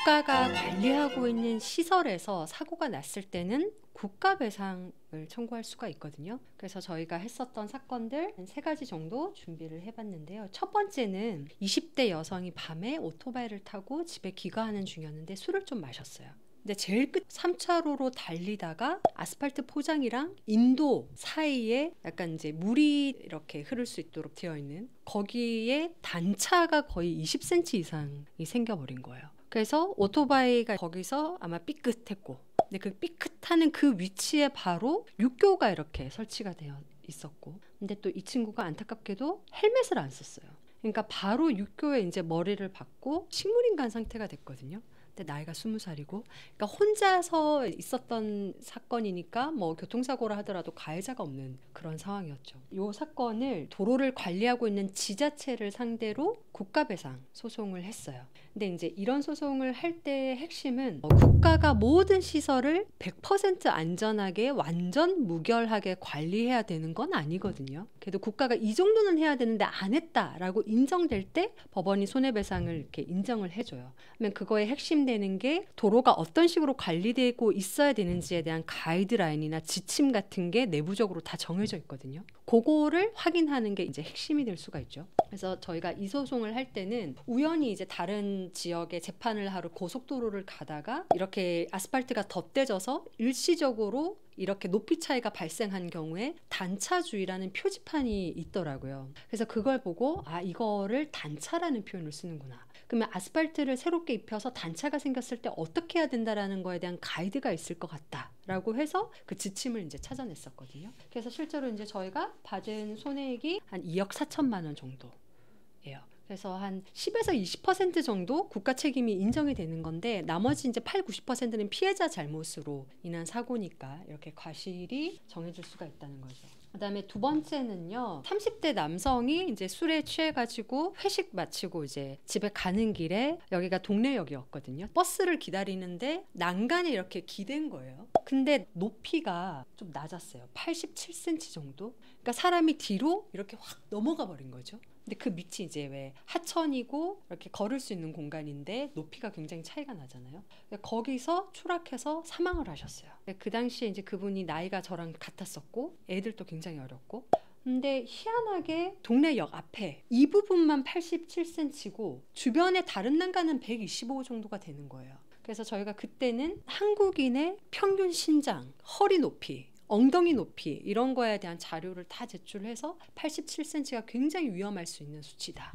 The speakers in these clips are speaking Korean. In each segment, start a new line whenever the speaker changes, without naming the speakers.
국가가 관리하고 있는 시설에서 사고가 났을 때는 국가배상을 청구할 수가 있거든요. 그래서 저희가 했었던 사건들 한 3가지 정도 준비를 해봤는데요. 첫 번째는 20대 여성이 밤에 오토바이를 타고 집에 귀가하는 중이었는데 술을 좀 마셨어요. 근데 제일 끝 3차로로 달리다가 아스팔트 포장이랑 인도 사이에 약간 이제 물이 이렇게 흐를 수 있도록 되어 있는 거기에 단차가 거의 20cm 이상이 생겨버린 거예요. 그래서 오토바이가 거기서 아마 삐끗했고, 근데 그 삐끗하는 그 위치에 바로 육교가 이렇게 설치가 되어 있었고, 근데 또 이 친구가 안타깝게도 헬멧을 안 썼어요. 그러니까 바로 육교에 이제 머리를 박고 식물인간 상태가 됐거든요. 근데 나이가 20살이고, 그러니까 혼자서 있었던 사건이니까 뭐 교통사고라 하더라도 가해자가 없는 그런 상황이었죠. 이 사건을 도로를 관리하고 있는 지자체를 상대로 국가배상 소송을 했어요. 근데 이제 이런 소송을 할 때의 핵심은 국가가 모든 시설을 100% 안전하게 완전 무결하게 관리해야 되는 건 아니거든요. 그래도 국가가 이 정도는 해야 되는데 안 했다라고 인정될 때 법원이 손해배상을 이렇게 인정을 해줘요. 그러면 그거의 핵심 되는 게 도로가 어떤 식으로 관리되고 있어야 되는지에 대한 가이드라인이나 지침 같은 게 내부적으로 다 정해져 있거든요. 그거를 확인하는 게 이제 핵심이 될 수가 있죠. 그래서 저희가 이 소송을 할 때는 우연히 이제 다른 지역에 재판을 하러 고속도로를 가다가 이렇게 아스팔트가 덧대져서 일시적으로 이렇게 높이 차이가 발생한 경우에 단차주의라는 표지판이 있더라고요. 그래서 그걸 보고 아, 이거를 단차라는 표현을 쓰는구나. 그러면 아스팔트를 새롭게 입혀서 단차가 생겼을 때 어떻게 해야 된다라는 거에 대한 가이드가 있을 것 같다라고 해서 그 지침을 이제 찾아냈었거든요. 그래서 실제로 이제 저희가 받은 손해액이 한 2억 4천만 원 정도예요. 그래서 한 10에서 20% 정도 국가 책임이 인정이 되는 건데, 나머지 이제 8, 90%는 피해자 잘못으로 인한 사고니까 이렇게 과실이 정해질 수가 있다는 거죠. 그다음에 두 번째는요, 30대 남성이 이제 술에 취해가지고 회식 마치고 이제 집에 가는 길에, 여기가 동래역이었거든요. 버스를 기다리는데 난간에 이렇게 기댄 거예요. 근데 높이가 좀 낮았어요. 87cm 정도. 그러니까 사람이 뒤로 이렇게 확 넘어가 버린 거죠. 근데 그 밑이 이제 왜 하천이고 이렇게 걸을 수 있는 공간인데 높이가 굉장히 차이가 나잖아요. 거기서 추락해서 사망을 하셨어요. 그 당시에 이제 그분이 나이가 저랑 같았었고 애들도 굉장히 어렸고, 근데 희한하게 동래역 앞에 이 부분만 87cm고 주변에 다른 난간은 125 정도가 되는 거예요. 그래서 저희가 그때는 한국인의 평균 신장, 허리 높이, 엉덩이 높이 이런 거에 대한 자료를 다 제출해서 87cm가 굉장히 위험할 수 있는 수치다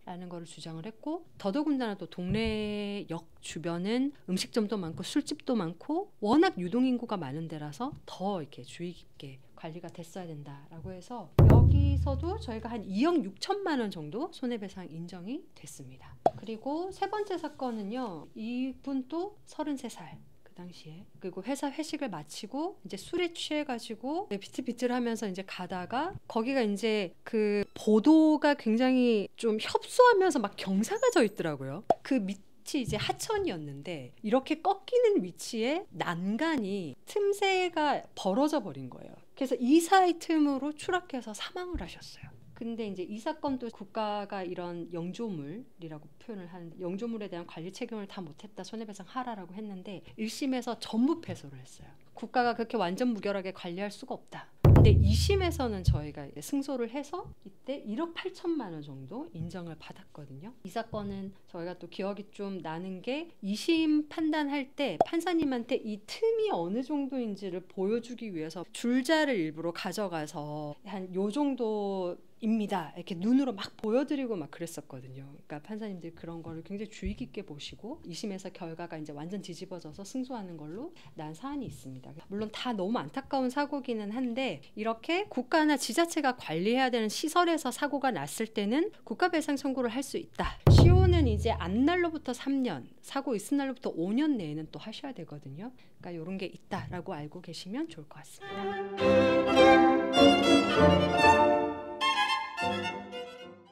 라는 거를 주장을 했고, 더더군다나 또 동래역 주변은 음식점도 많고 술집도 많고 워낙 유동인구가 많은 데라서 더 이렇게 주의 깊게 관리가 됐어야 된다라고 해서 여기서도 저희가 한 2억 6천만 원 정도 손해배상 인정이 됐습니다. 그리고 세 번째 사건은요, 이분도 33살 당시에, 그리고 회사 회식을 마치고 이제 술에 취해가지고 비틀비틀하면서 이제 가다가 거기가 이제 그 보도가 굉장히 좀 협소하면서 막 경사가 져 있더라고요. 그 밑이 이제 하천이었는데 이렇게 꺾이는 위치에 난간이 틈새가 벌어져 버린 거예요. 그래서 이 사이 틈으로 추락해서 사망을 하셨어요. 근데 이제 이 사건도 국가가 이런 영조물이라고 표현을 하는데, 영조물에 대한 관리 책임을 다 못했다, 손해배상 하라라고 했는데 1심에서 전부 패소를 했어요. 국가가 그렇게 완전 무결하게 관리할 수가 없다. 근데 2심에서는 저희가 승소를 해서 이때 1억 8천만 원 정도 인정을 받았거든요. 이 사건은 저희가 또 기억이 좀 나는 게 2심 판단할 때 판사님한테 이 틈이 어느 정도인지를 보여주기 위해서 줄자를 일부러 가져가서 한 요 정도 입니다 이렇게 눈으로 막 보여드리고 막 그랬었거든요. 그러니까 판사님들이 그런 거를 굉장히 주의 깊게 보시고 2심에서 결과가 이제 완전 뒤집어져서 승소하는 걸로 난 사안이 있습니다. 물론 다 너무 안타까운 사고기는 한데, 이렇게 국가나 지자체가 관리해야 되는 시설에서 사고가 났을 때는 국가배상 청구를 할 수 있다. 시효는 이제 안 날로부터 3년, 사고 있은 날로부터 5년 내에는 또 하셔야 되거든요. 그러니까 이런 게 있다라고 알고 계시면 좋을 것 같습니다.